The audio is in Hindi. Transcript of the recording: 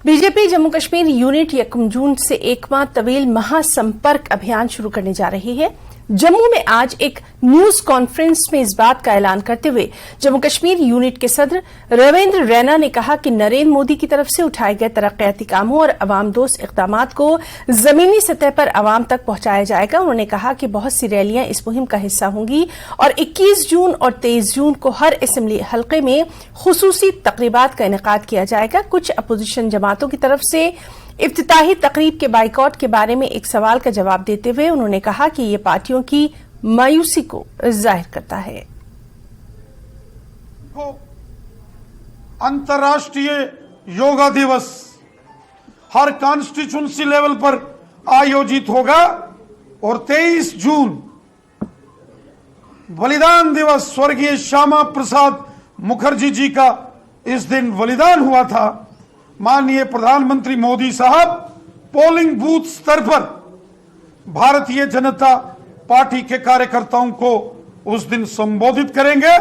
बीजेपी जम्मू कश्मीर यूनिट 1 जून से एक माह तवील महासंपर्क अभियान शुरू करने जा रही है। जम्मू में आज एक न्यूज कॉन्फ्रेंस में इस बात का ऐलान करते हुए जम्मू कश्मीर यूनिट के सदर रविंद्र रैना ने कहा कि नरेंद्र मोदी की तरफ से उठाए गए तरक्याती कामों और अवाम दोस्त इक़दामात को जमीनी सतह पर अवाम तक पहुंचाया जाएगा। उन्होंने कहा कि बहुत सी रैलियां इस मुहिम का हिस्सा होंगी और 21 जून और 23 जून को हर असेंबली हल्के में खुसूसी तकरीबात का इनेकाद किया जाएगा। कुछ अपोजिशन जमातों की तरफ से इफ्तिताही तकरीब के बाइकॉट के बारे में एक सवाल का जवाब देते हुए उन्होंने कहा कि ये पार्टियों की मायूसी को जाहिर करता है। अंतर्राष्ट्रीय योगा दिवस हर कॉन्स्टिट्यूंसी लेवल पर आयोजित होगा और 23 जून बलिदान दिवस स्वर्गीय श्यामा प्रसाद मुखर्जी जी का इस दिन बलिदान हुआ था। माननीय प्रधानमंत्री मोदी साहब पोलिंग बूथ स्तर पर भारतीय जनता पार्टी के कार्यकर्ताओं को उस दिन संबोधित करेंगे।